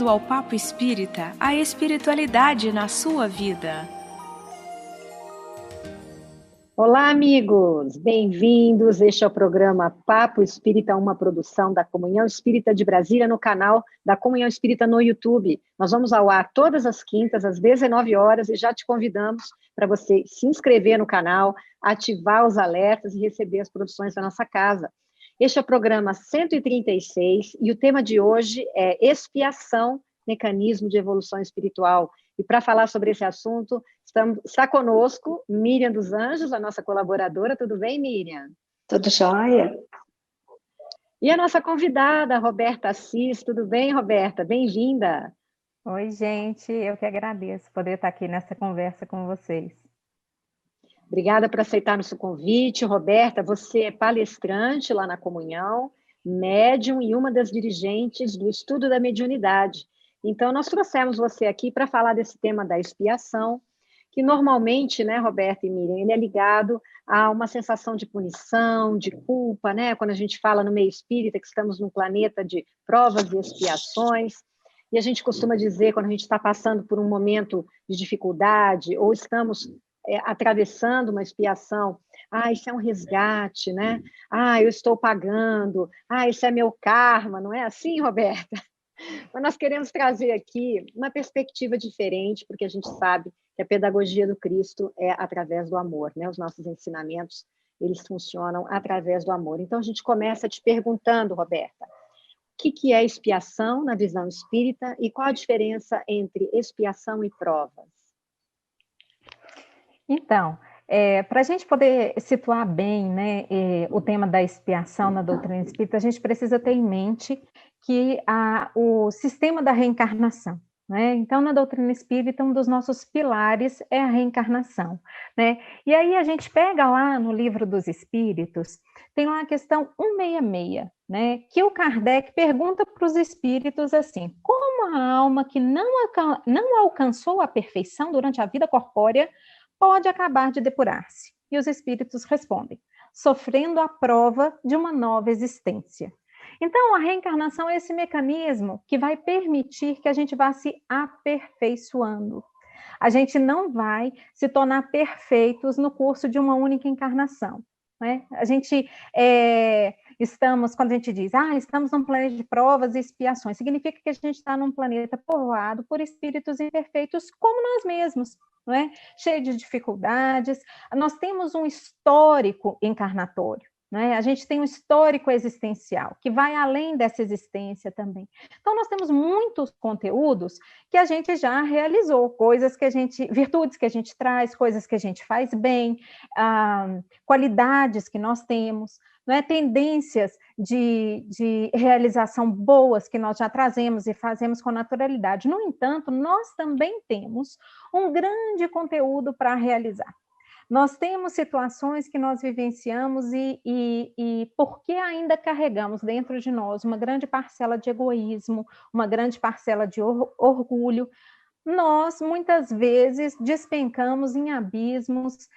Bem-vindo ao Papo Espírita, a espiritualidade na sua vida. Olá, amigos! Bem-vindos! Este é o programa Papo Espírita, uma produção da Comunhão Espírita de Brasília, no canal da Comunhão Espírita no YouTube. Nós vamos ao ar todas as quintas, às 19 horas, e já te convidamos para você se inscrever no canal, ativar os alertas e receber as produções da nossa casa. Este é o programa 136 e o tema de hoje é expiação, mecanismo de evolução espiritual. E para falar sobre esse assunto, está conosco Miriam dos Anjos, a nossa colaboradora. Tudo bem, Miriam? Tudo jóia. E a nossa convidada, Roberta Assis. Tudo bem, Roberta? Bem-vinda. Oi, gente. Eu que agradeço poder estar aqui nessa conversa com vocês. Obrigada por aceitar nosso convite. Roberta, você é palestrante lá na Comunhão, médium e uma das dirigentes do estudo da mediunidade. Então, nós trouxemos você aqui para falar desse tema da expiação, que normalmente, né, Roberta e Miriam, ele é ligado a uma sensação de punição, de culpa, né? Quando a gente fala no meio espírita que estamos num planeta de provas e expiações, e a gente costuma dizer, quando a gente está passando por um momento de dificuldade, ou estamos atravessando uma expiação, isso é um resgate, né? Eu estou pagando, isso é meu karma, não é assim, Roberta? Mas nós queremos trazer aqui uma perspectiva diferente, porque a gente sabe que a pedagogia do Cristo é através do amor, né? Os nossos ensinamentos, eles funcionam através do amor. Então, a gente começa te perguntando, Roberta, o que é expiação na visão espírita e qual a diferença entre expiação e provas? Então, para a gente poder situar bem, né, o tema da expiação na doutrina espírita, a gente precisa ter em mente que o sistema da reencarnação, né? Então, na doutrina espírita, um dos nossos pilares é a reencarnação, né? E aí a gente pega lá no Livro dos Espíritos, tem lá a questão 166, né? Que o Kardec pergunta para os espíritos assim: como a alma que não alcançou a perfeição durante a vida corpórea pode acabar de depurar-se? E os espíritos respondem: sofrendo a prova de uma nova existência. Então, a reencarnação é esse mecanismo que vai permitir que a gente vá se aperfeiçoando. A gente não vai se tornar perfeitos no curso de uma única encarnação, né? A gente estamos, quando a gente diz, estamos num planeta de provas e expiações, significa que a gente está num planeta povoado por espíritos imperfeitos como nós mesmos, não é? Cheio de dificuldades. Nós temos um histórico encarnatório, né? A gente tem um histórico existencial, que vai além dessa existência também. Então, nós temos muitos conteúdos que a gente já realizou, virtudes que a gente traz, coisas que a gente faz bem, qualidades que nós temos, né? Tendências de realização boas que nós já trazemos e fazemos com naturalidade. No entanto, nós também temos um grande conteúdo para realizar. Nós temos situações que nós vivenciamos e porque ainda carregamos dentro de nós uma grande parcela de egoísmo, uma grande parcela de orgulho, nós muitas vezes despencamos em abismos,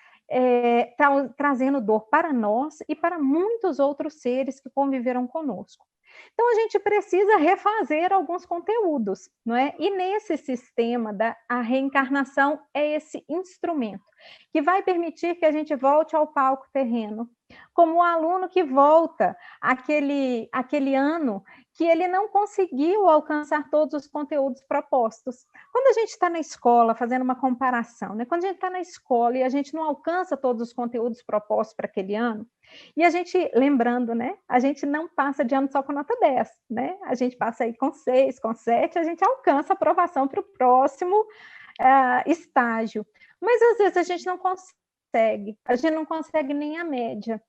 trazendo dor para nós e para muitos outros seres que conviveram conosco. Então, a gente precisa refazer alguns conteúdos, não é? E nesse sistema a reencarnação é esse instrumento que vai permitir que a gente volte ao palco terreno, como o aluno que volta aquele ano que ele não conseguiu alcançar todos os conteúdos propostos. Quando a gente está na escola, fazendo uma comparação, né? Quando a gente está na escola e a gente não alcança todos os conteúdos propostos para aquele ano, e a gente, lembrando, né? A gente não passa de ano só com nota 10, né? A gente passa aí com 6, com 7, a gente alcança a aprovação para o próximo estágio. Mas às vezes a gente não consegue nem a média.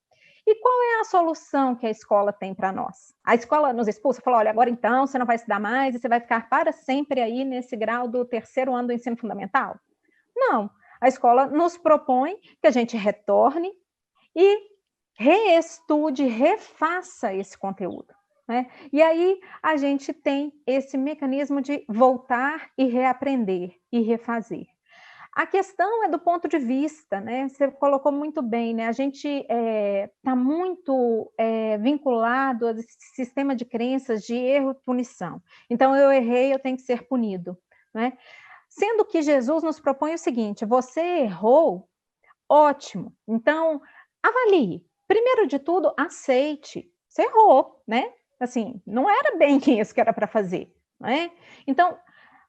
E qual é a solução que a escola tem para nós? A escola nos expulsa, fala, olha, agora então você não vai estudar mais e você vai ficar para sempre aí nesse grau do 3º ano do ensino fundamental? Não, a escola nos propõe que a gente retorne e reestude, refaça esse conteúdo, né? E aí a gente tem esse mecanismo de voltar e reaprender e refazer. A questão é do ponto de vista, né? Você colocou muito bem, né? A gente está muito vinculado a esse sistema de crenças de erro e punição. Então, eu errei, eu tenho que ser punido, né? Sendo que Jesus nos propõe o seguinte: você errou, ótimo. Então, avalie. Primeiro de tudo, aceite. Você errou, né? Assim, não era bem isso que era para fazer, né? Então,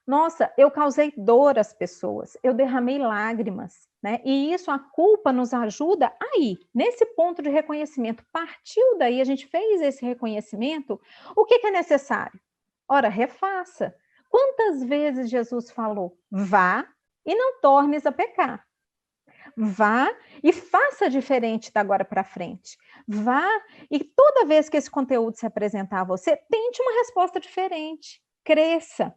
nossa, eu causei dor às pessoas, eu derramei lágrimas, né? E isso, a culpa nos ajuda aí, nesse ponto de reconhecimento. Partiu daí, a gente fez esse reconhecimento, o que é necessário? Ora, refaça. Quantas vezes Jesus falou, vá e não tornes a pecar? Vá e faça diferente da agora para frente. Vá e toda vez que esse conteúdo se apresentar a você, tente uma resposta diferente. Cresça.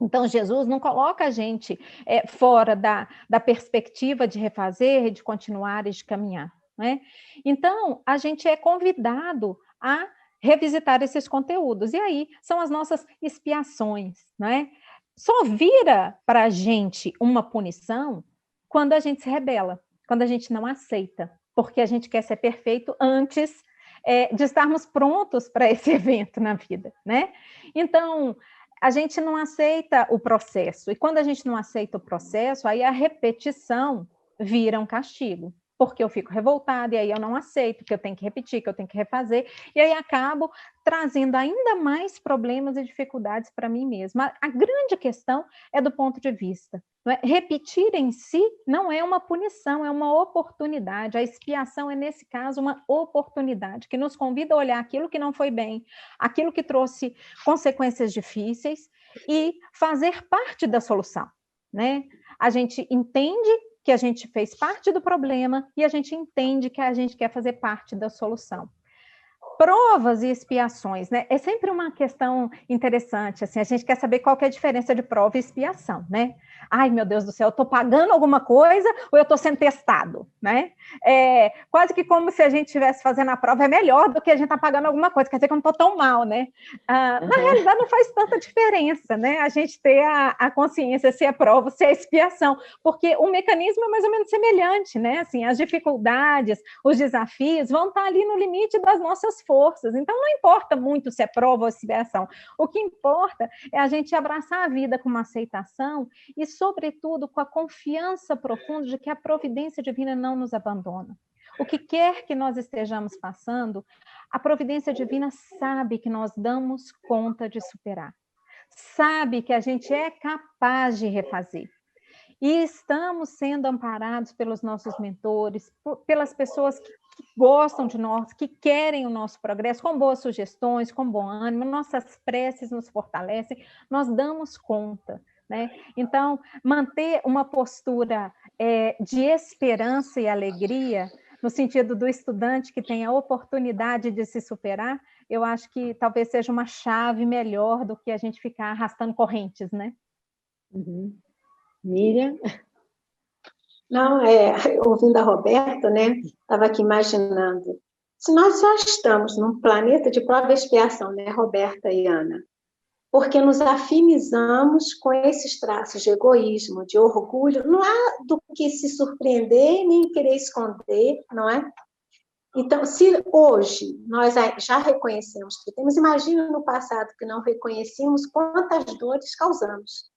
Então, Jesus não coloca a gente fora da perspectiva de refazer, de continuar e de caminhar, né? Então, a gente é convidado a revisitar esses conteúdos. E aí, são as nossas expiações, né? Só vira para a gente uma punição quando a gente se rebela, quando a gente não aceita, porque a gente quer ser perfeito antes de estarmos prontos para esse evento na vida, né? Então, a gente não aceita o processo. E quando a gente não aceita o processo, aí a repetição vira um castigo. Porque eu fico revoltada e aí eu não aceito, que eu tenho que repetir, que eu tenho que refazer. E aí acabo trazendo ainda mais problemas e dificuldades para mim mesma. A grande questão é do ponto de vista. Não é? Repetir em si não é uma punição, é uma oportunidade. A expiação é, nesse caso, uma oportunidade que nos convida a olhar aquilo que não foi bem, aquilo que trouxe consequências difíceis e fazer parte da solução, né? A gente entende que a gente fez parte do problema e a gente entende que a gente quer fazer parte da solução. Provas e expiações, né? É sempre uma questão interessante, assim, a gente quer saber qual que é a diferença de prova e expiação, né? Ai, meu Deus do céu, eu estou pagando alguma coisa ou eu estou sendo testado, né? Quase que como se a gente estivesse fazendo a prova é melhor do que a gente está pagando alguma coisa, quer dizer que eu não estou tão mal, né? Na realidade, não faz tanta diferença, né? A gente ter a consciência se é prova, se é expiação, porque o mecanismo é mais ou menos semelhante, né? Assim, as dificuldades, os desafios vão estar ali no limite das nossas forças, então não importa muito se é prova ou expiação, o que importa é a gente abraçar a vida com uma aceitação e, sobretudo, com a confiança profunda de que a providência divina não nos abandona. O que quer que nós estejamos passando, a providência divina sabe que nós damos conta de superar, sabe que a gente é capaz de refazer. E estamos sendo amparados pelos nossos mentores, pelas pessoas que gostam de nós, que querem o nosso progresso, com boas sugestões, com bom ânimo, nossas preces nos fortalecem, nós damos conta, né? Então, manter uma postura de esperança e alegria, no sentido do estudante que tem a oportunidade de se superar, eu acho que talvez seja uma chave melhor do que a gente ficar arrastando correntes, né? Uhum. Miriam? Não, ouvindo a Roberta, né, estava aqui imaginando, se nós já estamos num planeta de prova e expiação, né, Roberta e Ana, porque nos afinizamos com esses traços de egoísmo, de orgulho, não há do que se surpreender nem querer esconder, não é? Então, se hoje nós já reconhecemos que temos, imagina no passado que não reconhecíamos quantas dores causamos.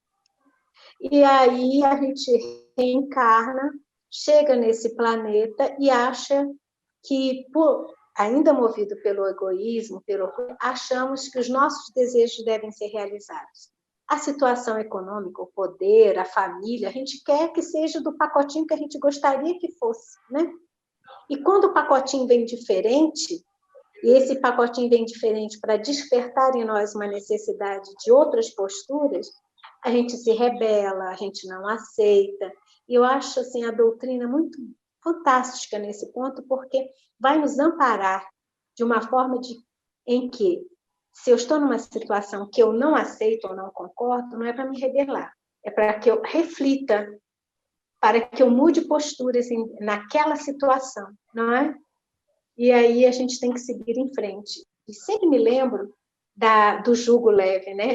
E aí a gente reencarna, chega nesse planeta e acha que, ainda movido pelo egoísmo, achamos que os nossos desejos devem ser realizados. A situação econômica, o poder, a família, a gente quer que seja do pacotinho que a gente gostaria que fosse, né? E quando o pacotinho vem diferente, e esse pacotinho vem diferente para despertar em nós uma necessidade de outras posturas, a gente se rebela, a gente não aceita. E eu acho assim, a doutrina muito fantástica nesse ponto, porque vai nos amparar de uma forma em que, se eu estou numa situação que eu não aceito ou não concordo, não é para me rebelar, é para que eu reflita, para que eu mude postura assim, naquela situação, não é? E aí a gente tem que seguir em frente. E sempre me lembro do jugo leve, né?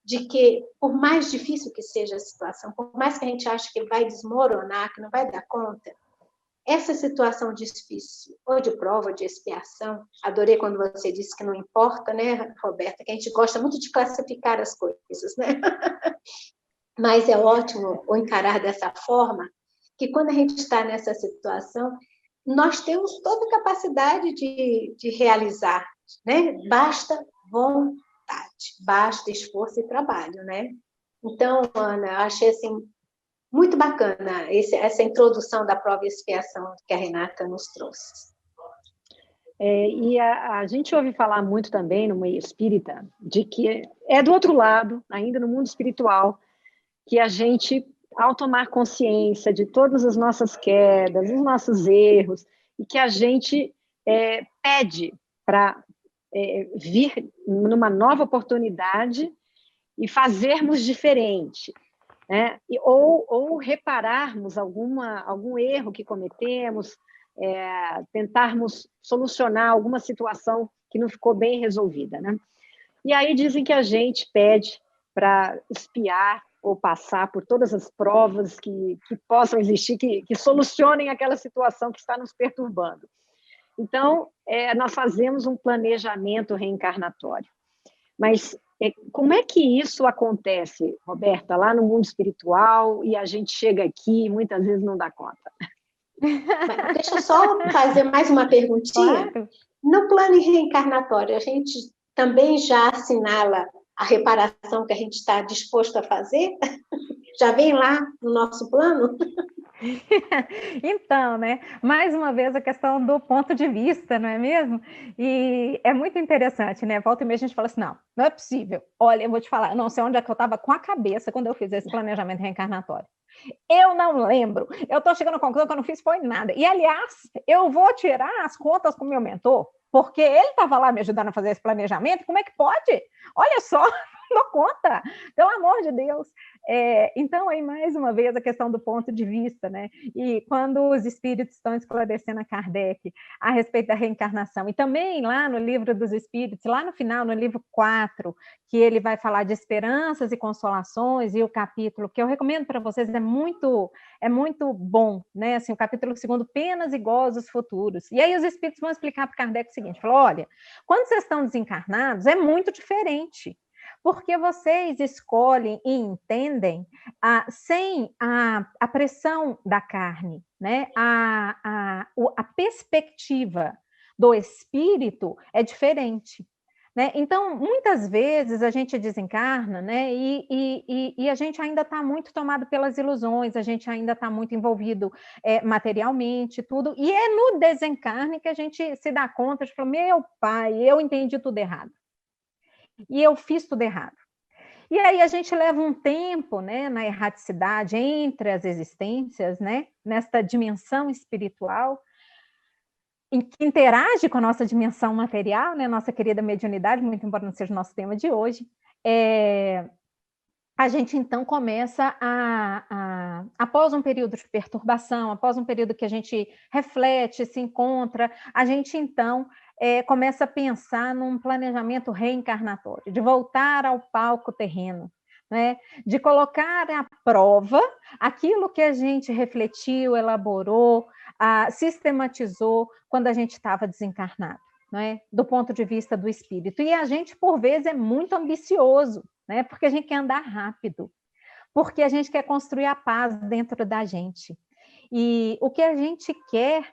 de que, por mais difícil que seja a situação, por mais que a gente ache que vai desmoronar, que não vai dar conta, essa situação difícil, ou de prova, ou de expiação, adorei quando você disse que não importa, né, Roberta, que a gente gosta muito de classificar as coisas, né? Mas é ótimo o encarar dessa forma, que quando a gente está nessa situação, nós temos toda a capacidade de realizar, né? Basta vontade, basta esforço e trabalho, né? Então, Ana, eu achei assim muito bacana essa introdução da prova e expiação que a Renata nos trouxe. E a gente ouve falar muito também no meio espírita de que é do outro lado, ainda no mundo espiritual, que a gente, ao tomar consciência de todas as nossas quedas, os nossos erros, e que a gente pede para vir numa nova oportunidade e fazermos diferente, né? Ou repararmos algum erro que cometemos, tentarmos solucionar alguma situação que não ficou bem resolvida, né? E aí dizem que a gente pede para espiar ou passar por todas as provas que possam existir, que solucionem aquela situação que está nos perturbando. Então, nós fazemos um planejamento reencarnatório. Mas como é que isso acontece, Roberta, lá no mundo espiritual, e a gente chega aqui e muitas vezes não dá conta? Deixa eu só fazer mais uma perguntinha. Claro. No plano reencarnatório, a gente também já assinala a reparação que a gente está disposto a fazer? Já vem lá no nosso plano? Então, né? Mais uma vez a questão do ponto de vista, não é mesmo? E é muito interessante, né? Volta e meia a gente fala assim, não é possível. Olha, eu vou te falar, eu não sei onde é que eu estava com a cabeça quando eu fiz esse planejamento reencarnatório. Eu não lembro. Eu estou chegando à conclusão que eu não fiz foi nada. E, aliás, eu vou tirar as contas com o meu mentor, porque ele estava lá me ajudando a fazer esse planejamento. Como é que pode? Olha só, não dou conta, pelo amor de Deus. Então, aí, mais uma vez, a questão do ponto de vista, né? E quando os espíritos estão esclarecendo a Kardec a respeito da reencarnação, e também lá no Livro dos Espíritos, lá no final, no livro 4, que ele vai falar de esperanças e consolações, e o capítulo que eu recomendo para vocês é muito bom, né? Assim, o capítulo 2, penas e gozos futuros. E aí os espíritos vão explicar para Kardec o seguinte, falou, olha, quando vocês estão desencarnados, é muito diferente, porque vocês escolhem e entendem sem a pressão da carne, né? A perspectiva do espírito é diferente. Né? Então, muitas vezes a gente desencarna, né? E a gente ainda está muito tomado pelas ilusões, a gente ainda está muito envolvido materialmente, tudo, e é no desencarne que a gente se dá conta de falar, meu pai, eu entendi tudo errado. E eu fiz tudo errado. E aí a gente leva um tempo, né, na erraticidade entre as existências, né, nesta dimensão espiritual, que interage com a nossa dimensão material, né, nossa querida mediunidade, muito embora não seja o nosso tema de hoje, a gente então começa após um período de perturbação, após um período que a gente reflete, se encontra, a gente então começa a pensar num planejamento reencarnatório, de voltar ao palco terreno, né? De colocar à prova aquilo que a gente refletiu, elaborou, sistematizou quando a gente estava desencarnado, né? Do ponto de vista do espírito. E a gente, por vezes, é muito ambicioso, né? Porque a gente quer andar rápido, porque a gente quer construir a paz dentro da gente. E o que a gente quer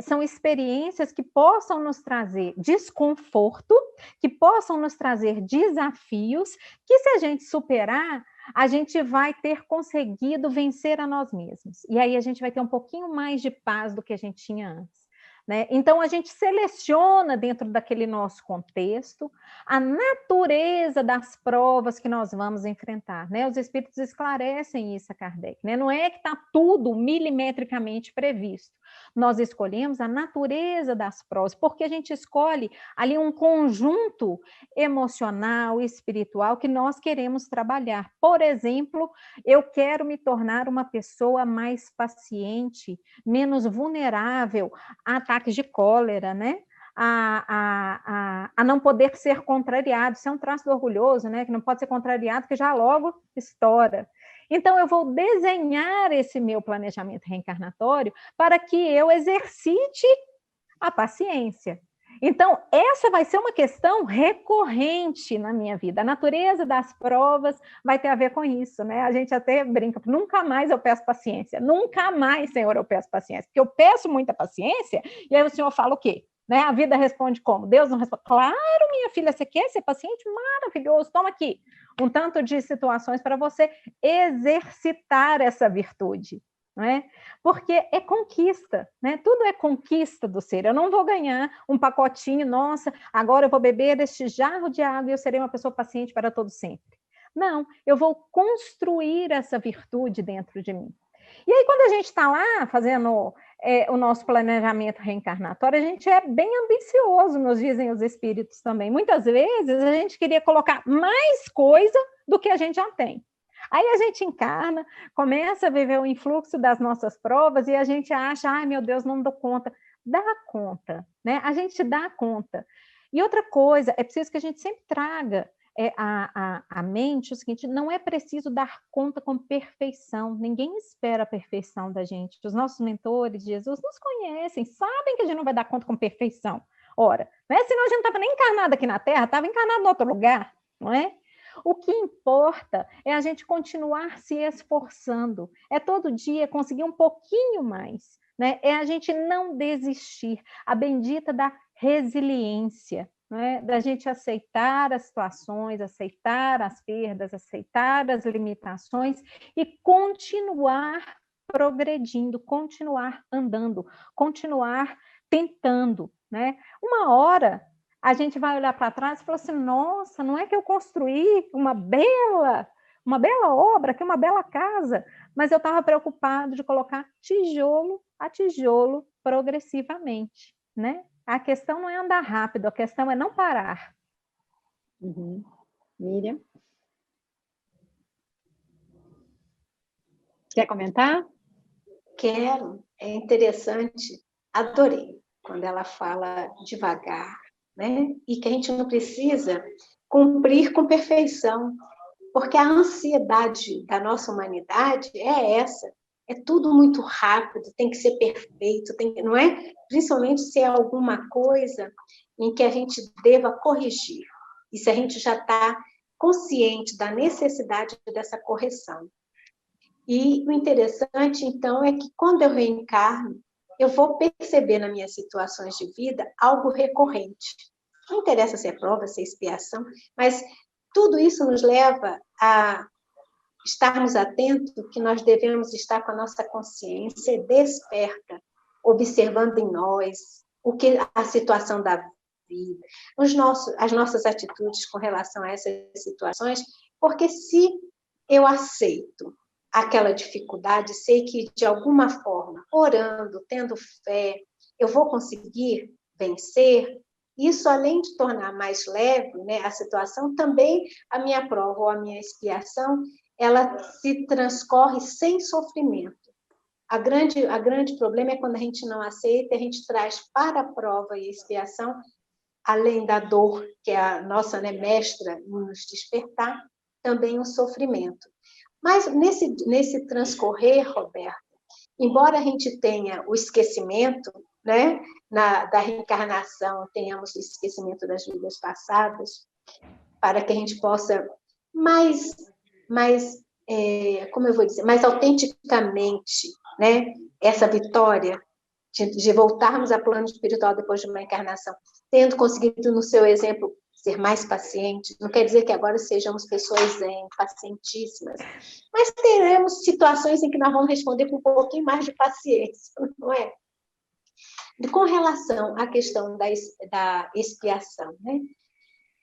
são experiências que possam nos trazer desconforto, que possam nos trazer desafios, que se a gente superar, a gente vai ter conseguido vencer a nós mesmos. E aí a gente vai ter um pouquinho mais de paz do que a gente tinha antes. Né? Então, a gente seleciona dentro daquele nosso contexto a natureza das provas que nós vamos enfrentar. Né? Os espíritos esclarecem isso a Kardec. Né? Não é que está tudo milimetricamente previsto. Nós escolhemos a natureza das provas, porque a gente escolhe ali um conjunto emocional e espiritual que nós queremos trabalhar. Por exemplo, eu quero me tornar uma pessoa mais paciente, menos vulnerável a ataques de cólera, né? a não poder ser contrariado. Isso é um traço do orgulhoso, né? Que não pode ser contrariado, que já logo estoura. Então, eu vou desenhar esse meu planejamento reencarnatório para que eu exercite a paciência. Então, essa vai ser uma questão recorrente na minha vida. A natureza das provas vai ter a ver com isso, né? A gente até brinca, nunca mais eu peço paciência. Nunca mais, Senhor, eu peço paciência. Porque eu peço muita paciência, e aí o Senhor fala o quê? Né? A vida responde como? Deus não responde. Claro, minha filha, você quer ser paciente? Maravilhoso, toma aqui um tanto de situações para você exercitar essa virtude. Não é? Porque é conquista, né? Tudo é conquista do ser. Eu não vou ganhar um pacotinho, nossa, agora eu vou beber deste jarro de água e eu serei uma pessoa paciente para todo sempre. Não, eu vou construir essa virtude dentro de mim. E aí, quando a gente está lá fazendo o nosso planejamento reencarnatório, a gente é bem ambicioso, nos dizem os espíritos também. Muitas vezes a gente queria colocar mais coisa do que a gente já tem. Aí a gente encarna, começa a viver o influxo das nossas provas e a gente acha, ai meu Deus, não dou conta. Dá conta, né? A gente dá conta. E outra coisa, é preciso que a gente sempre traga a mente o seguinte, não é preciso dar conta com perfeição, ninguém espera a perfeição da gente. Os nossos mentores de Jesus nos conhecem, sabem que a gente não vai dar conta com perfeição. Ora, né? Senão a gente não estava nem encarnado aqui na Terra, estava encarnado em outro lugar, não é? O que importa é a gente continuar se esforçando, é todo dia conseguir um pouquinho mais, né? É a gente não desistir, a bendita da resiliência, né? Da gente aceitar as situações, aceitar as perdas, aceitar as limitações e continuar progredindo, continuar andando, continuar tentando, né? Uma hora a gente vai olhar para trás e falar assim, nossa, não é que eu construí uma bela obra, que é uma bela casa, mas eu estava preocupado de colocar tijolo a tijolo progressivamente, né? A questão não é andar rápido, a questão é não parar. Uhum. Miriam? Quer comentar? Quero, é interessante, adorei quando ela fala devagar, né? E que a gente não precisa cumprir com perfeição, porque a ansiedade da nossa humanidade é essa, é tudo muito rápido, tem que ser perfeito, não é? Principalmente se é alguma coisa em que a gente deva corrigir, e se a gente já está consciente da necessidade dessa correção. E o interessante, então, é que quando eu reencarno, eu vou perceber nas minhas situações de vida algo recorrente. Não interessa se é prova, se é expiação, mas tudo isso nos leva a estarmos atentos que nós devemos estar com a nossa consciência desperta, observando em nós a situação da vida, as nossas atitudes com relação a essas situações, porque se eu aceito aquela dificuldade, sei que de alguma forma, orando, tendo fé, eu vou conseguir vencer. Isso, além de tornar mais leve, né, a situação, também a minha prova ou a minha expiação, ela se transcorre sem sofrimento. A grande problema é quando a gente não aceita, a gente traz para a prova e a expiação, além da dor, que é a nossa, né, mestra em nos despertar, também o sofrimento. Mas nesse transcorrer, Roberto, embora a gente tenha o esquecimento, né, da reencarnação, tenhamos o esquecimento das vidas passadas, para que a gente possa como eu vou dizer, mais autenticamente, né, essa vitória de voltarmos ao plano espiritual depois de uma encarnação, tendo conseguido, no seu exemplo, ser mais paciente, não quer dizer que agora sejamos pessoas pacientíssimas, mas teremos situações em que nós vamos responder com um pouquinho mais de paciência, não é? E com relação à questão da expiação, né?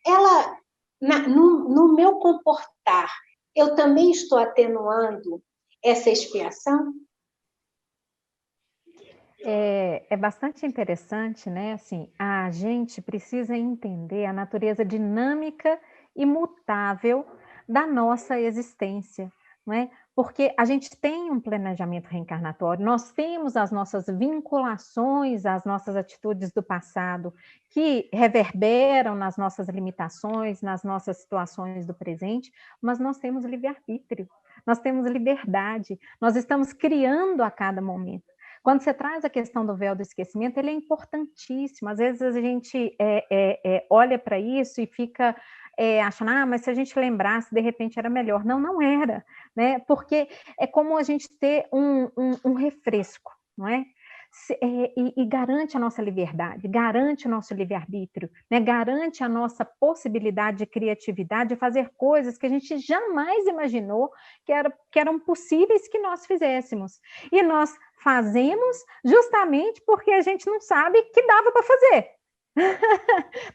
Ela, no meu comportar, eu também estou atenuando essa expiação? É bastante interessante, né? Assim, a gente precisa entender a natureza dinâmica e mutável da nossa existência, não é? porque a gente tem um planejamento reencarnatório, nós temos as nossas vinculações às nossas atitudes do passado, que reverberam nas nossas limitações, nas nossas situações do presente, mas nós temos livre-arbítrio, nós temos liberdade, nós estamos criando a cada momento. Quando você traz a questão do véu do esquecimento, ele é importantíssimo. Às vezes a gente olha para isso e fica achando, mas se a gente lembrasse, de repente era melhor. Não, não era, né? Porque é como a gente ter um refresco, não é? E garante a nossa liberdade, garante o nosso livre-arbítrio, né? Garante a nossa possibilidade de criatividade, de fazer coisas que a gente jamais imaginou que eram possíveis que nós fizéssemos. E nós fazemos justamente porque a gente não sabe que dava para fazer.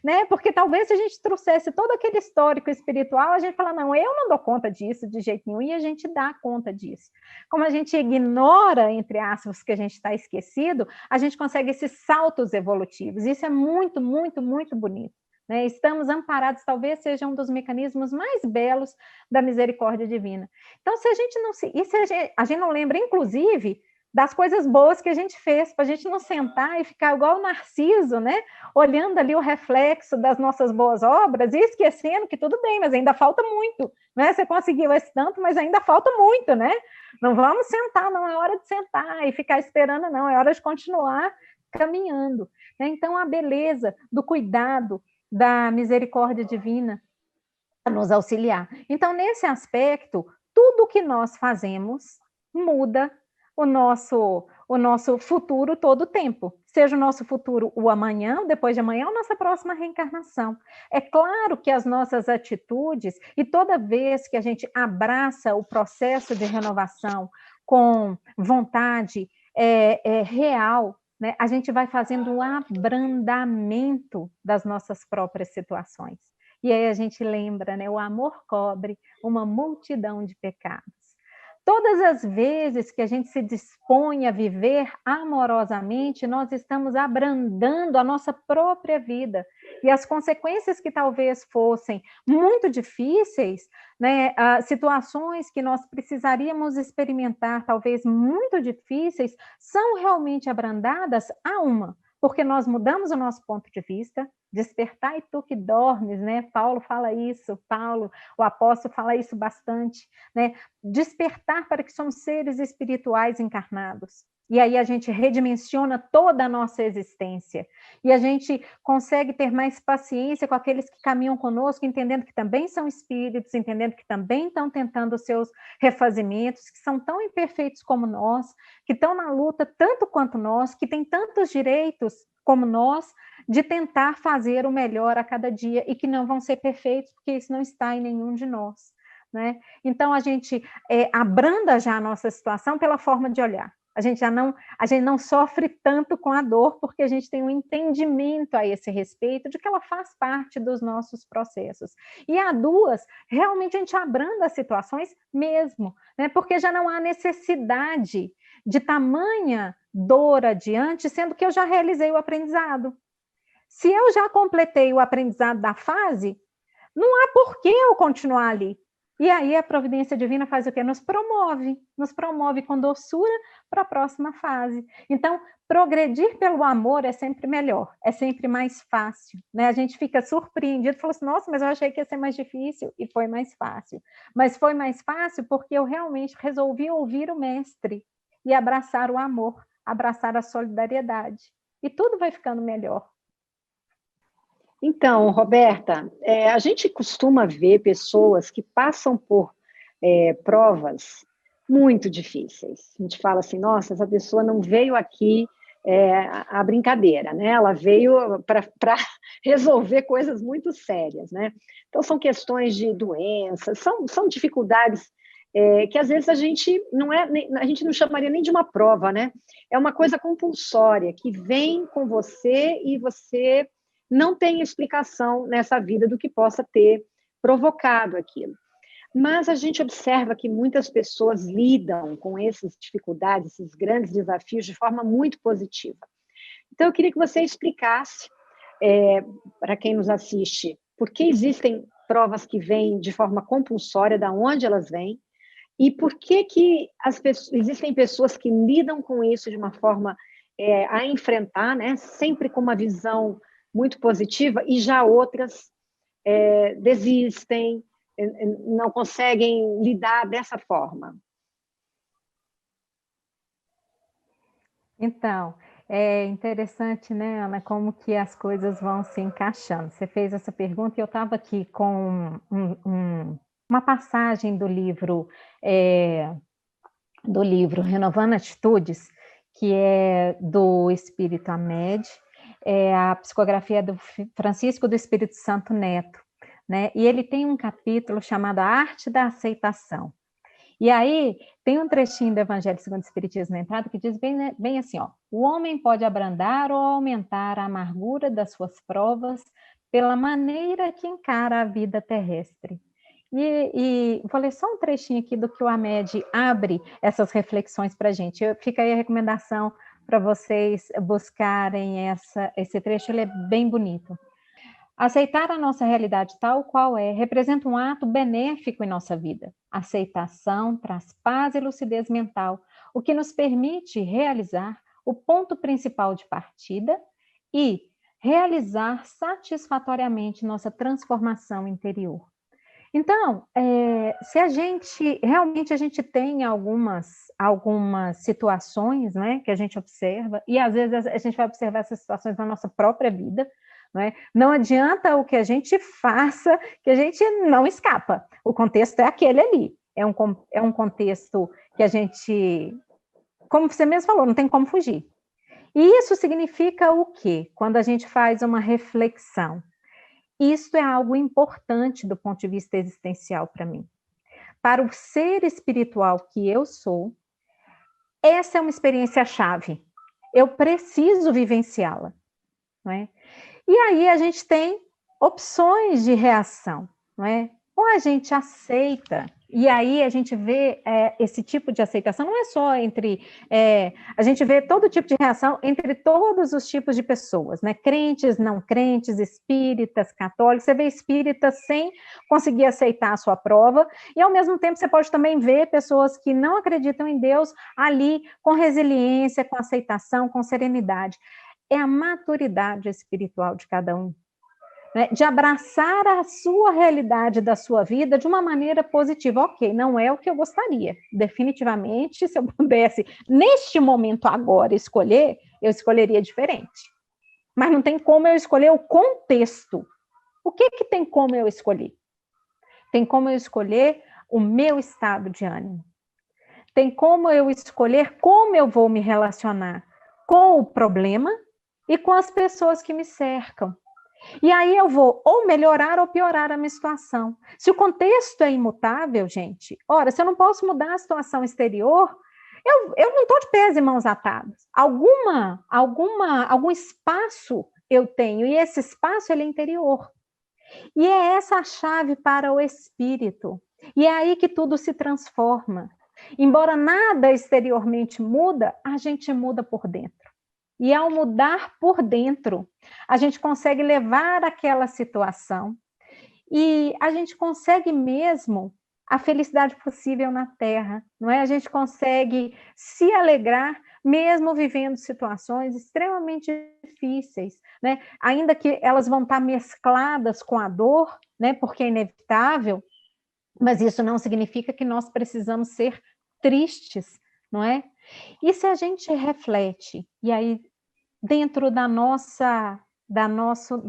Né? Porque talvez se a gente trouxesse todo aquele histórico espiritual, a gente fala, não, eu não dou conta disso de jeito nenhum, e a gente dá conta disso. Como a gente ignora, entre aspas, que a gente está esquecido, a gente consegue esses saltos evolutivos. Isso é muito, muito, muito bonito. Né? Estamos amparados, talvez seja um dos mecanismos mais belos da misericórdia divina. Então, se a gente não a gente não lembra, inclusive, das coisas boas que a gente fez, para a gente não sentar e ficar igual o Narciso, né? Olhando ali o reflexo das nossas boas obras e esquecendo que tudo bem, mas ainda falta muito, né? Você conseguiu esse tanto, mas ainda falta muito, né? Não vamos sentar, não é hora de sentar e ficar esperando, não, é hora de continuar caminhando. Né? Então, a beleza do cuidado, da misericórdia divina a nos auxiliar. Então, nesse aspecto, tudo que nós fazemos muda o nosso futuro todo o tempo. Seja o nosso futuro o amanhã, depois de amanhã, ou nossa próxima reencarnação. É claro que as nossas atitudes, e toda vez que a gente abraça o processo de renovação com vontade real, né, a gente vai fazendo um abrandamento das nossas próprias situações. E aí a gente lembra, né, o amor cobre uma multidão de pecados. Todas as vezes que a gente se dispõe a viver amorosamente, nós estamos abrandando a nossa própria vida. E as consequências que talvez fossem muito difíceis, né, situações que nós precisaríamos experimentar, talvez muito difíceis, são realmente abrandadas a uma. Porque nós mudamos o nosso ponto de vista, despertai tu que dormes, né? Paulo fala isso, o apóstolo fala isso bastante, né? Despertar para que somos seres espirituais encarnados. E aí a gente redimensiona toda a nossa existência. E a gente consegue ter mais paciência com aqueles que caminham conosco, entendendo que também são espíritos, entendendo que também estão tentando os seus refazimentos, que são tão imperfeitos como nós, que estão na luta tanto quanto nós, que têm tantos direitos como nós, de tentar fazer o melhor a cada dia, e que não vão ser perfeitos, porque isso não está em nenhum de nós. Né? Então, a gente abranda já a nossa situação pela forma de olhar. A gente não sofre tanto com a dor, porque a gente tem um entendimento a esse respeito de que ela faz parte dos nossos processos. E a duas, realmente a gente abranda as situações mesmo, né? Porque já não há necessidade de tamanha dor adiante, sendo que eu já realizei o aprendizado. Se eu já completei o aprendizado da fase, não há por que eu continuar ali. E aí a providência divina faz o quê? Nos promove com doçura para a próxima fase. Então, progredir pelo amor é sempre melhor, é sempre mais fácil, né? A gente fica surpreendido, fala assim, nossa, mas eu achei que ia ser mais difícil, e foi mais fácil. Mas foi mais fácil porque eu realmente resolvi ouvir o mestre e abraçar o amor, abraçar a solidariedade. E tudo vai ficando melhor. Então, Roberta, a gente costuma ver pessoas que passam por provas muito difíceis. A gente fala assim, nossa, essa pessoa não veio aqui a brincadeira, né? Ela veio para resolver coisas muito sérias, né? Então, são questões de doenças, são dificuldades que às vezes a gente não chamaria nem de uma prova, né? É uma coisa compulsória, que vem com você e você não tem explicação nessa vida do que possa ter provocado aquilo. Mas a gente observa que muitas pessoas lidam com essas dificuldades, esses grandes desafios, de forma muito positiva. Então, eu queria que você explicasse, para quem nos assiste, por que existem provas que vêm de forma compulsória, de onde elas vêm, E por que existem pessoas que lidam com isso de uma forma a enfrentar, né, sempre com uma visão muito positiva, e já outras desistem, não conseguem lidar dessa forma? Então, é interessante, né, Ana, como que as coisas vão se encaixando. Você fez essa pergunta e eu estava aqui com uma passagem do livro Renovando Atitudes, que é do Espírito Hamed, a psicografia do Francisco do Espírito Santo Neto, né? E ele tem um capítulo chamado A Arte da Aceitação. E aí, tem um trechinho do Evangelho segundo o Espiritismo na entrada que diz bem assim, ó: o homem pode abrandar ou aumentar a amargura das suas provas pela maneira que encara a vida terrestre. E vou ler só um trechinho aqui do que o Hamed abre essas reflexões para a gente. Fica aí a recomendação para vocês buscarem esse trecho, ele é bem bonito. Aceitar a nossa realidade tal qual é representa um ato benéfico em nossa vida. A aceitação traz paz e lucidez mental, o que nos permite realizar o ponto principal de partida e realizar satisfatoriamente nossa transformação interior. Então, se a gente tem algumas situações, né, que a gente observa, e às vezes a gente vai observar essas situações na nossa própria vida, né? Não adianta o que a gente faça, que a gente não escapa. O contexto é aquele ali. É um contexto que a gente, como você mesmo falou, não tem como fugir. E isso significa o quê? Quando a gente faz uma reflexão. Isso é algo importante do ponto de vista existencial para mim. Para o ser espiritual que eu sou, essa é uma experiência-chave. Eu preciso vivenciá-la, não é? E aí a gente tem opções de reação, não é? Ou a gente aceita, e aí a gente vê esse tipo de aceitação, não é só entre... a gente vê todo tipo de reação entre todos os tipos de pessoas, né? Crentes, não crentes, espíritas, católicos. Você vê espíritas sem conseguir aceitar a sua prova, e ao mesmo tempo você pode também ver pessoas que não acreditam em Deus ali com resiliência, com aceitação, com serenidade. É a maturidade espiritual de cada um, né? De abraçar a sua realidade da sua vida de uma maneira positiva. Ok, não é o que eu gostaria. Definitivamente, se eu pudesse, neste momento agora, escolher, eu escolheria diferente. Mas não tem como eu escolher o contexto. O que tem como eu escolher? Tem como eu escolher o meu estado de ânimo. Tem como eu escolher como eu vou me relacionar com o problema e com as pessoas que me cercam. E aí eu vou ou melhorar ou piorar a minha situação. Se o contexto é imutável, gente, ora, se eu não posso mudar a situação exterior, eu não estou de pés e mãos atadas. Algum espaço eu tenho, e esse espaço ele é interior. E é essa a chave para o espírito. E é aí que tudo se transforma. Embora nada exteriormente muda, a gente muda por dentro. E ao mudar por dentro, a gente consegue levar aquela situação e a gente consegue mesmo a felicidade possível na Terra, não é? A gente consegue se alegrar mesmo vivendo situações extremamente difíceis, né? Ainda que elas vão estar mescladas com a dor, né? Porque é inevitável, mas isso não significa que nós precisamos ser tristes, não é? E se a gente reflete, e aí dentro do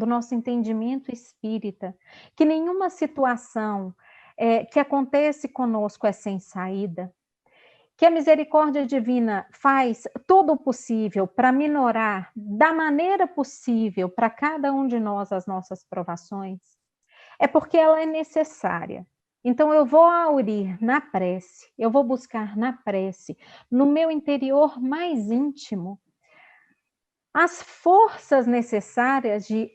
nosso entendimento espírita, que nenhuma situação que acontece conosco é sem saída, que a misericórdia divina faz todo o possível para minorar da maneira possível para cada um de nós as nossas provações, é porque ela é necessária. Então, eu vou aurir na prece, eu vou buscar na prece, no meu interior mais íntimo, as forças necessárias de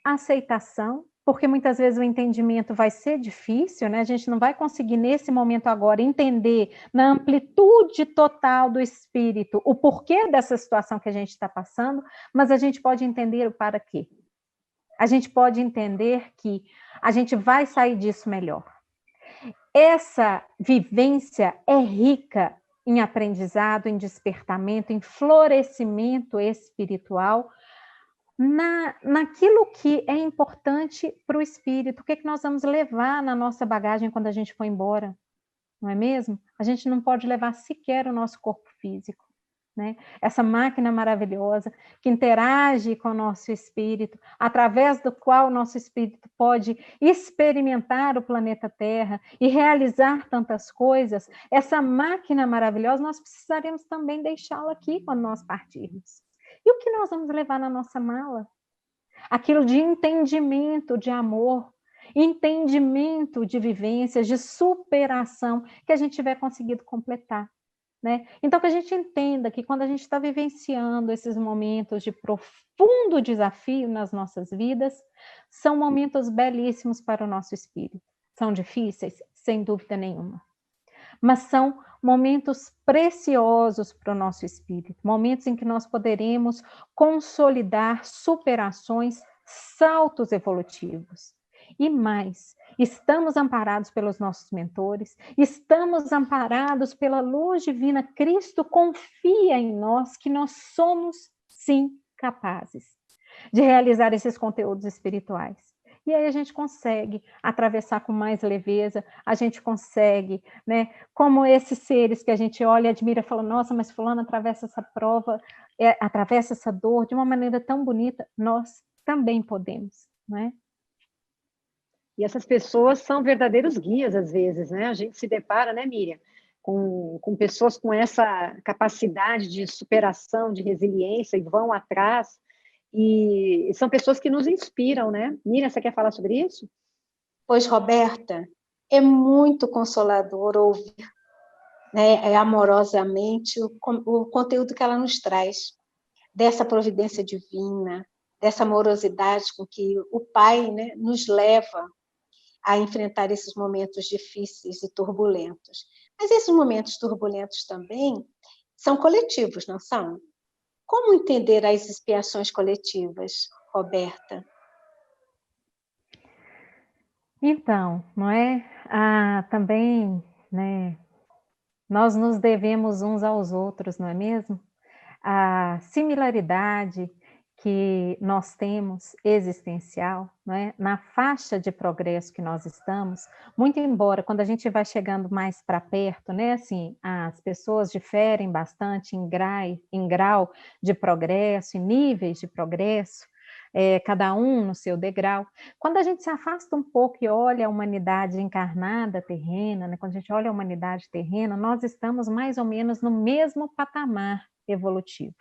aceitação, porque muitas vezes o entendimento vai ser difícil, né? A gente não vai conseguir, nesse momento agora, entender na amplitude total do espírito o porquê dessa situação que a gente está passando, mas a gente pode entender o para quê. A gente pode entender que a gente vai sair disso melhor. essa vivência é rica em aprendizado, em despertamento, em florescimento espiritual, naquilo que é importante para o espírito. O que nós vamos levar na nossa bagagem quando a gente for embora, não é mesmo? A gente não pode levar sequer o nosso corpo físico, né? Essa máquina maravilhosa que interage com o nosso espírito, através do qual o nosso espírito pode experimentar o planeta Terra e realizar tantas coisas, essa máquina maravilhosa, nós precisaremos também deixá-la aqui quando nós partirmos. E o que nós vamos levar na nossa mala? Aquilo de entendimento, de amor, entendimento de vivências, de superação, que a gente tiver conseguido completar, né? Então, que a gente entenda que quando a gente está vivenciando esses momentos de profundo desafio nas nossas vidas, são momentos belíssimos para o nosso espírito. São difíceis? Sem dúvida nenhuma. Mas são momentos preciosos para o nosso espírito, momentos em que nós poderemos consolidar superações, saltos evolutivos. E mais, estamos amparados pelos nossos mentores, estamos amparados pela luz divina. Cristo confia em nós que nós somos, sim, capazes de realizar esses conteúdos espirituais. E aí a gente consegue atravessar com mais leveza, a gente consegue, né, como esses seres que a gente olha e admira e fala, nossa, mas fulano atravessa essa prova, atravessa essa dor de uma maneira tão bonita, nós também podemos, não é? E essas pessoas são verdadeiros guias, às vezes, né? A gente se depara, né, Miriam, com pessoas com essa capacidade de superação, de resiliência, e vão atrás, e são pessoas que nos inspiram, né? Miriam, você quer falar sobre isso? Pois, Roberta, é muito consolador ouvir, né, amorosamente o conteúdo que ela nos traz, dessa providência divina, dessa amorosidade com que o Pai, né, nos leva a enfrentar esses momentos difíceis e turbulentos. Mas esses momentos turbulentos também são coletivos, não são? Como entender as expiações coletivas, Roberta? Então, não é? Também, né, nós nos devemos uns aos outros, não é mesmo? A similaridade que nós temos existencial, não é? Na faixa de progresso que nós estamos, muito embora quando a gente vai chegando mais para perto, né, assim, as pessoas diferem bastante em grau de progresso, em níveis de progresso, cada um no seu degrau. Quando a gente se afasta um pouco e olha a humanidade encarnada terrena, né, quando a gente olha a humanidade terrena, nós estamos mais ou menos no mesmo patamar evolutivo.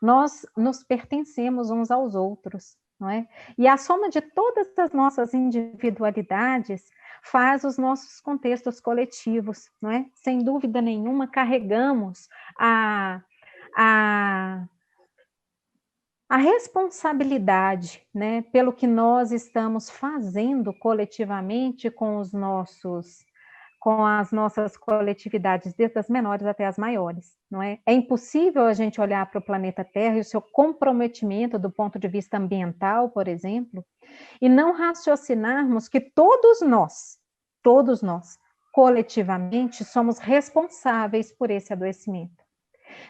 Nós nos pertencemos uns aos outros, não é? E a soma de todas as nossas individualidades faz os nossos contextos coletivos, não é? Sem dúvida nenhuma, carregamos a responsabilidade, né, pelo que nós estamos fazendo coletivamente com as nossas coletividades, desde as menores até as maiores, não é? É impossível a gente olhar para o planeta Terra e o seu comprometimento do ponto de vista ambiental, por exemplo, e não raciocinarmos que todos nós, coletivamente, somos responsáveis por esse adoecimento.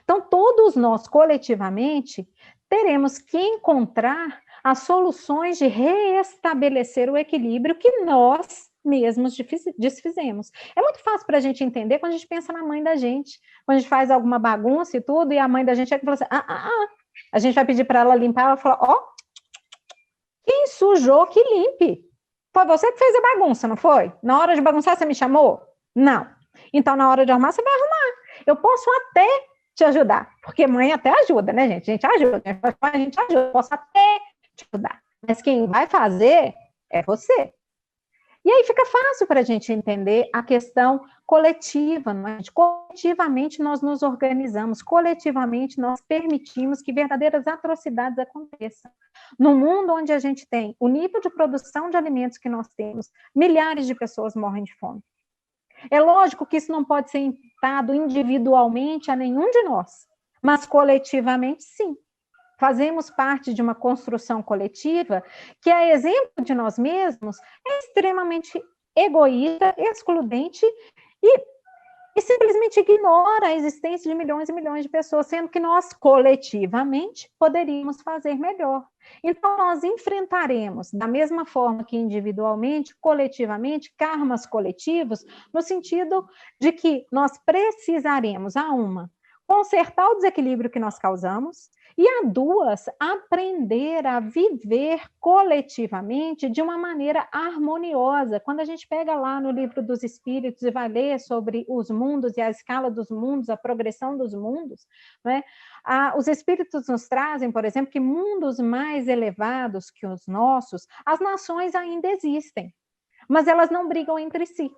Então, todos nós, coletivamente, teremos que encontrar as soluções de reestabelecer o equilíbrio que nós mesmos desfizemos. É muito fácil para a gente entender quando a gente pensa na mãe da gente, quando a gente faz alguma bagunça e tudo, e a mãe da gente fala assim, a gente vai pedir para ela limpar, ela fala, quem sujou que limpe. Foi você que fez a bagunça, não foi? Na hora de bagunçar você me chamou? Não. Então, na hora de arrumar, você vai arrumar. Eu posso até te ajudar, porque mãe até ajuda, né, gente? A gente ajuda, eu posso até te ajudar. Mas quem vai fazer é você. E aí fica fácil para a gente entender a questão coletiva, não é? Coletivamente nós nos organizamos, coletivamente nós permitimos que verdadeiras atrocidades aconteçam. No mundo onde a gente tem o nível de produção de alimentos que nós temos, milhares de pessoas morrem de fome. É lógico que isso não pode ser imputado individualmente a nenhum de nós, mas coletivamente sim. Fazemos parte de uma construção coletiva que, a exemplo de nós mesmos, é extremamente egoísta, excludente e simplesmente ignora a existência de milhões e milhões de pessoas, sendo que nós, coletivamente, poderíamos fazer melhor. Então, nós enfrentaremos, da mesma forma que individualmente, coletivamente, karmas coletivos, no sentido de que nós precisaremos, consertar o desequilíbrio que nós causamos, e a duas, aprender a viver coletivamente de uma maneira harmoniosa. Quando a gente pega lá no Livro dos Espíritos e vai ler sobre os mundos e a escala dos mundos, a progressão dos mundos, né? Os Espíritos nos trazem, por exemplo, que mundos mais elevados que os nossos, as nações ainda existem, mas elas não brigam entre si.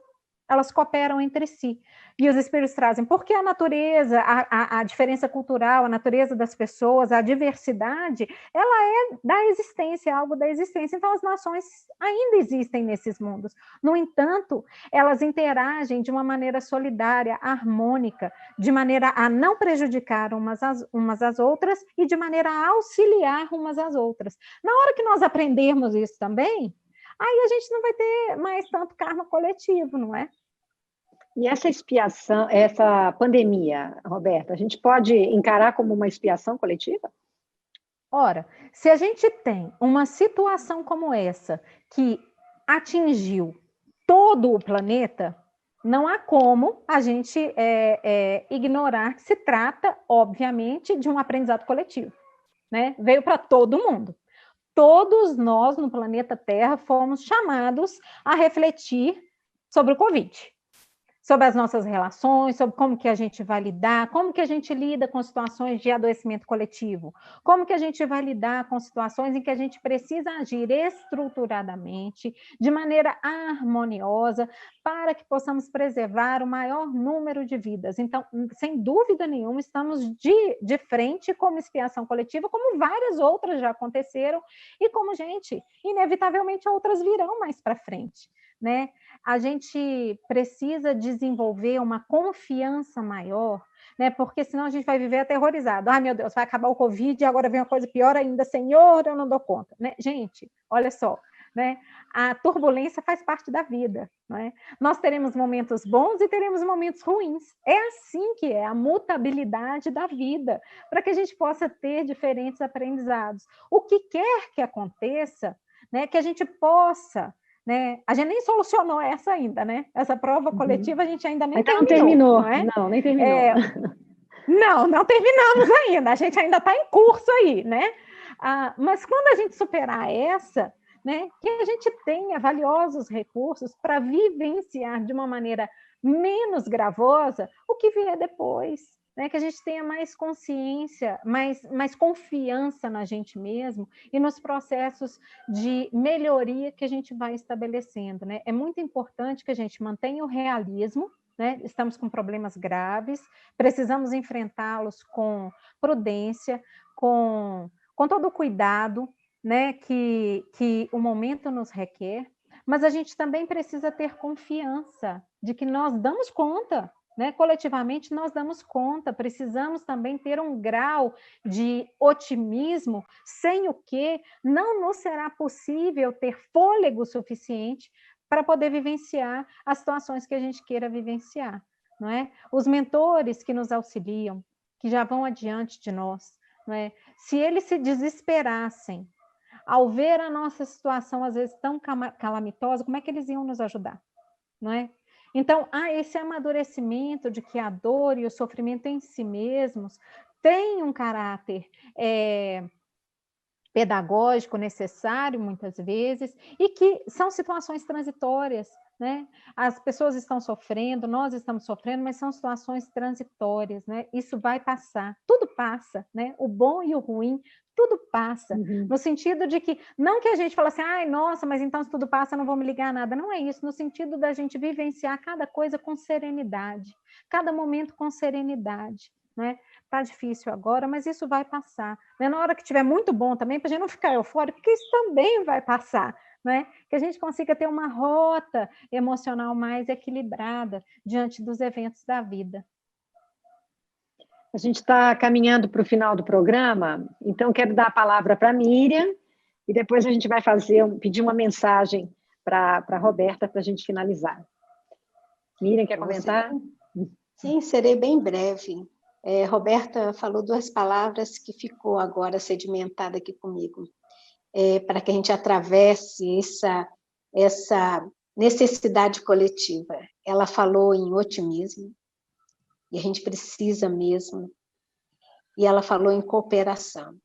Elas cooperam entre si. E os espíritos trazem, porque a natureza, a diferença cultural, a natureza das pessoas, a diversidade, ela é da existência, algo da existência. Então, as nações ainda existem nesses mundos. No entanto, elas interagem de uma maneira solidária, harmônica, de maneira a não prejudicar umas às outras e de maneira a auxiliar umas às outras. Na hora que nós aprendermos isso também, aí a gente não vai ter mais tanto karma coletivo, não é? E essa expiação, essa pandemia, Roberta, a gente pode encarar como uma expiação coletiva? Ora, se a gente tem uma situação como essa, que atingiu todo o planeta, não há como a gente ignorar que se trata, obviamente, de um aprendizado coletivo, né? Veio para todo mundo. Todos nós no planeta Terra fomos chamados a refletir sobre o Covid, sobre as nossas relações, sobre como que a gente vai lidar, como que a gente lida com situações de adoecimento coletivo, como que a gente vai lidar com situações em que a gente precisa agir estruturadamente, de maneira harmoniosa, para que possamos preservar o maior número de vidas. Então, sem dúvida nenhuma, estamos de frente como expiação coletiva, como várias outras já aconteceram, e como, gente, inevitavelmente outras virão mais para frente, né? A gente precisa desenvolver uma confiança maior, né? Porque senão a gente vai viver aterrorizado. Ai, meu Deus, vai acabar o Covid e agora vem uma coisa pior ainda. Senhor, eu não dou conta, né? Gente, olha só, né? A turbulência faz parte da vida, né? Nós teremos momentos bons e teremos momentos ruins. É assim que é a mutabilidade da vida, para que a gente possa ter diferentes aprendizados. O que quer que aconteça, né? Que a gente possa, né? A gente nem solucionou essa ainda, né? Essa prova coletiva a gente ainda nem terminou. Não é? Não, nem terminou. Não terminamos ainda. A gente ainda está em curso aí, né? Mas quando a gente superar essa, né? Que a gente tenha valiosos recursos para vivenciar de uma maneira menos gravosa o que vier depois. Né, que a gente tenha mais consciência, mais confiança na gente mesmo e nos processos de melhoria que a gente vai estabelecendo. Né? É muito importante que a gente mantenha o realismo, né? Estamos com problemas graves, precisamos enfrentá-los com prudência, com todo o cuidado, né, que o momento nos requer, mas a gente também precisa ter confiança de que nós damos conta. Né? Coletivamente nós damos conta, precisamos também ter um grau de otimismo, sem o que não nos será possível ter fôlego suficiente para poder vivenciar as situações que a gente queira vivenciar. Não é? Os mentores que nos auxiliam, que já vão adiante de nós, não é? Se eles se desesperassem ao ver a nossa situação às vezes tão calamitosa, como é que eles iam nos ajudar? Não é? Então, há esse amadurecimento de que a dor e o sofrimento em si mesmos têm um caráter pedagógico necessário, muitas vezes, e que são situações transitórias, né? As pessoas estão sofrendo, nós estamos sofrendo, mas são situações transitórias, né? Isso vai passar, tudo passa, né? O bom e o ruim, tudo passa, no sentido de que, não que a gente fale assim, ai, nossa, mas então se tudo passa, eu não vou me ligar a nada, não é isso, no sentido da gente vivenciar cada coisa com serenidade, cada momento com serenidade, né? Tá difícil agora, mas isso vai passar. Né? Na hora que estiver muito bom também, para a gente não ficar eufórico, porque isso também vai passar, né? Que a gente consiga ter uma rota emocional mais equilibrada diante dos eventos da vida. A gente está caminhando para o final do programa, então quero dar a palavra para a Miriam, e depois a gente vai pedir uma mensagem para a Roberta, para a gente finalizar. Miriam, quer comentar? Sim, serei bem breve. Roberta falou duas palavras que ficou agora sedimentada aqui comigo, para que a gente atravesse essa necessidade coletiva. Ela falou em otimismo, e a gente precisa mesmo, e ela falou em cooperação.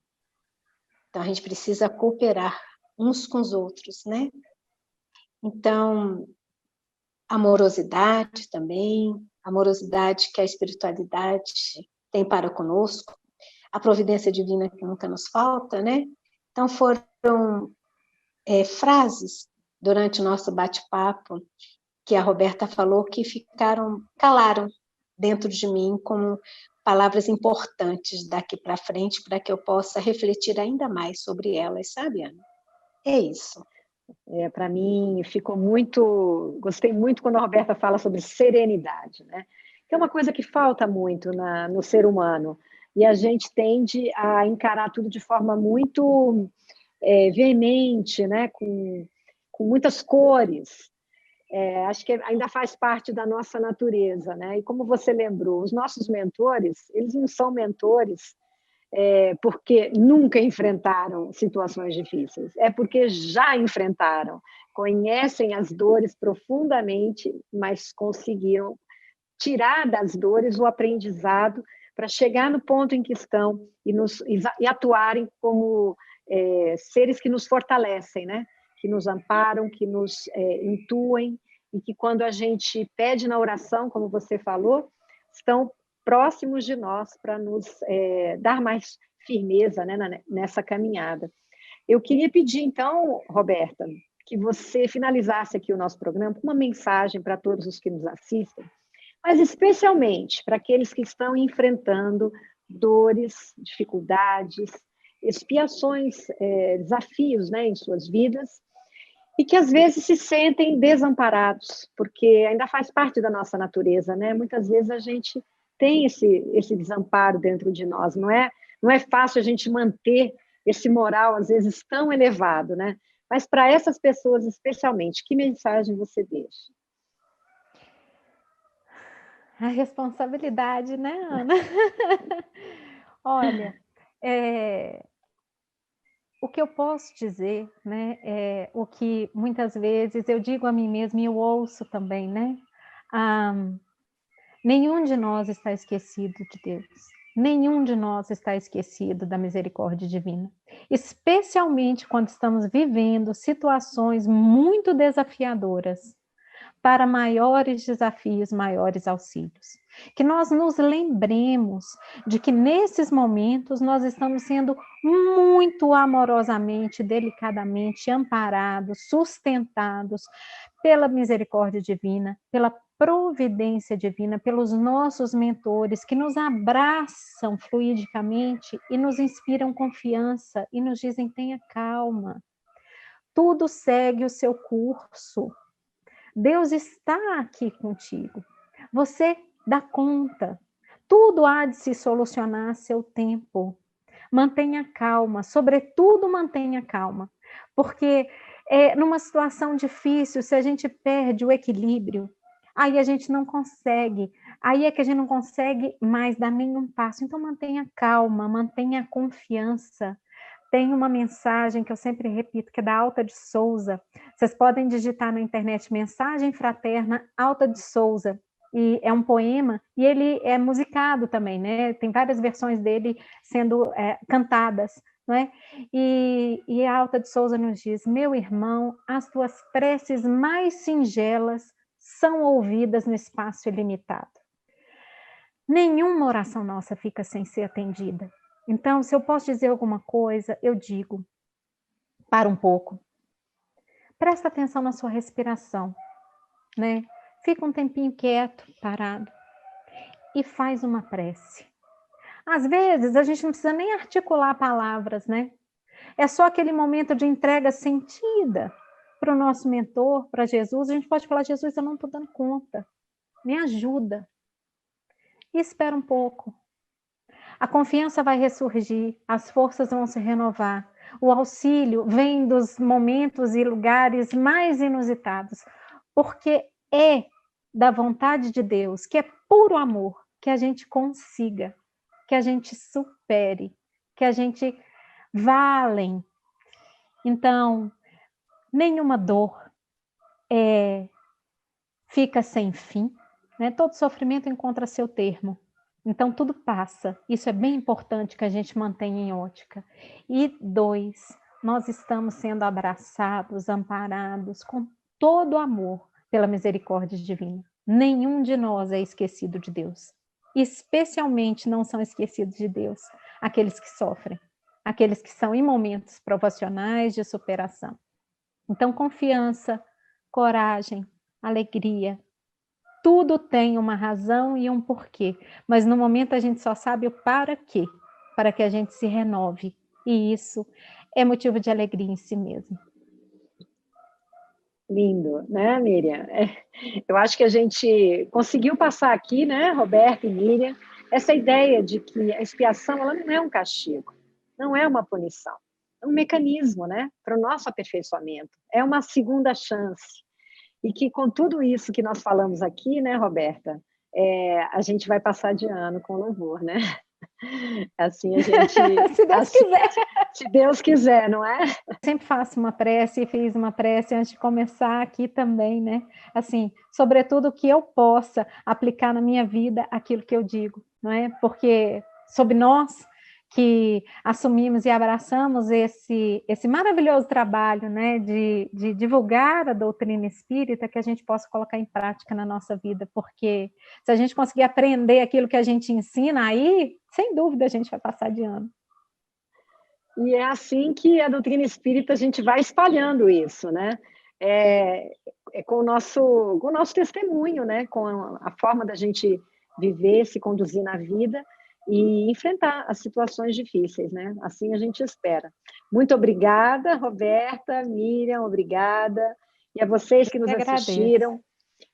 Então, a gente precisa cooperar uns com os outros, né? Então, amorosidade também, amorosidade que a espiritualidade tem para conosco, a providência divina que nunca nos falta, né? Então, foram frases durante o nosso bate-papo que a Roberta falou que calaram dentro de mim como palavras importantes daqui para frente, para que eu possa refletir ainda mais sobre elas, sabe, Ana? É isso. Para mim, gostei muito quando a Roberta fala sobre serenidade, né? Que é uma coisa que falta muito no ser humano, e a gente tende a encarar tudo de forma muito veemente, né? Com muitas cores. Acho que ainda faz parte da nossa natureza, né? E como você lembrou, os nossos mentores, eles não são mentores porque nunca enfrentaram situações difíceis, é porque já enfrentaram, conhecem as dores profundamente, mas conseguiram tirar das dores o aprendizado para chegar no ponto em que estão e atuarem como seres que nos fortalecem, né? Que nos amparam, que nos intuem, e que quando a gente pede na oração, como você falou, estão próximos de nós para nos dar mais firmeza, né, nessa caminhada. Eu queria pedir, então, Roberta, que você finalizasse aqui o nosso programa com uma mensagem para todos os que nos assistem, mas especialmente para aqueles que estão enfrentando dores, dificuldades, expiações, desafios, né, em suas vidas, e que às vezes se sentem desamparados, porque ainda faz parte da nossa natureza, né? Muitas vezes a gente tem esse desamparo dentro de nós, não é fácil a gente manter esse moral, às vezes, tão elevado, né? Mas para essas pessoas, especialmente, que mensagem você deixa? A responsabilidade, né, Ana? Olha, o que eu posso dizer, né, o que muitas vezes eu digo a mim mesma e eu ouço também, né? Nenhum de nós está esquecido de Deus. Nenhum de nós está esquecido da misericórdia divina. Especialmente quando estamos vivendo situações muito desafiadoras para maiores desafios, maiores auxílios. Que nós nos lembremos de que nesses momentos nós estamos sendo muito amorosamente, delicadamente amparados, sustentados pela misericórdia divina, pela providência divina, pelos nossos mentores que nos abraçam fluidicamente e nos inspiram confiança e nos dizem: tenha calma, tudo segue o seu curso. Deus está aqui contigo. Você dá conta. Tudo há de se solucionar a seu tempo. Mantenha calma, sobretudo mantenha calma. Porque numa situação difícil, se a gente perde o equilíbrio, aí a gente não consegue. Aí é que a gente não consegue mais dar nenhum passo. Então mantenha calma, mantenha confiança. Tem uma mensagem que eu sempre repito, que é da Alta de Souza. Vocês podem digitar na internet Mensagem Fraterna Alta de Souza. E é um poema, e ele é musicado também, né? Tem várias versões dele sendo cantadas, não é? E a Alta de Souza nos diz: meu irmão, as tuas preces mais singelas são ouvidas no espaço ilimitado. Nenhuma oração nossa fica sem ser atendida. Então, se eu posso dizer alguma coisa, eu digo: para um pouco. Presta atenção na sua respiração, né? Fica um tempinho quieto, parado, e faz uma prece. Às vezes, a gente não precisa nem articular palavras, né? É só aquele momento de entrega sentida para o nosso mentor, para Jesus. A gente pode falar: Jesus, eu não estou dando conta, me ajuda. E espera um pouco. A confiança vai ressurgir, as forças vão se renovar, O auxílio vem dos momentos e lugares mais inusitados, porque é da vontade de Deus, que é puro amor, que a gente consiga, que a gente supere, que a gente vá além. Então, nenhuma dor fica sem fim, né? Todo sofrimento encontra seu termo. Então, tudo passa. Isso é bem importante que a gente mantenha em ótica. E 2, nós estamos sendo abraçados, amparados com todo amor pela misericórdia divina. Nenhum de nós é esquecido de Deus. Especialmente não são esquecidos de Deus aqueles que sofrem, aqueles que são em momentos provacionais de superação. Então, confiança, coragem, alegria, tudo tem uma razão e um porquê, mas no momento a gente só sabe o para quê, para que a gente se renove, e isso é motivo de alegria em si mesmo. Lindo, né, Miriam? Eu acho que a gente conseguiu passar aqui, né, Roberta e Miriam, essa ideia de que a expiação ela não é um castigo, não é uma punição, é um mecanismo, né, para o nosso aperfeiçoamento, é uma segunda chance. E que com tudo isso que nós falamos aqui, né, Roberta, a gente vai passar de ano com louvor, né? Assim a gente... Se Deus quiser. Se Deus quiser, não é? Eu sempre faço uma prece e fiz uma prece antes de começar aqui também, né? Assim, sobretudo que eu possa aplicar na minha vida aquilo que eu digo, não é? Porque sob nós que assumimos e abraçamos esse maravilhoso trabalho, né, de divulgar a doutrina espírita, que a gente possa colocar em prática na nossa vida, porque se a gente conseguir aprender aquilo que a gente ensina, aí, sem dúvida, a gente vai passar de ano. E é assim que a doutrina espírita a gente vai espalhando isso, né? Com o nosso testemunho, né? Com a forma da gente viver, se conduzir na vida e enfrentar as situações difíceis, né? Assim a gente espera. Muito obrigada, Roberta, Miriam, obrigada. E a vocês que nos assistiram,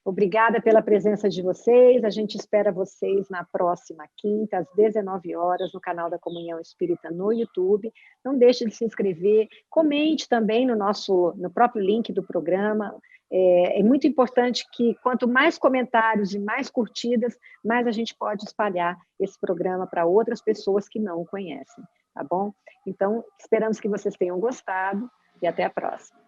obrigada pela presença de vocês. A gente espera vocês na próxima quinta, às 19 horas, no canal da Comunhão Espírita no YouTube. Não deixe de se inscrever, comente também no próprio link do programa. É muito importante que quanto mais comentários e mais curtidas, mais a gente pode espalhar esse programa para outras pessoas que não o conhecem, tá bom? Então, esperamos que vocês tenham gostado e até a próxima.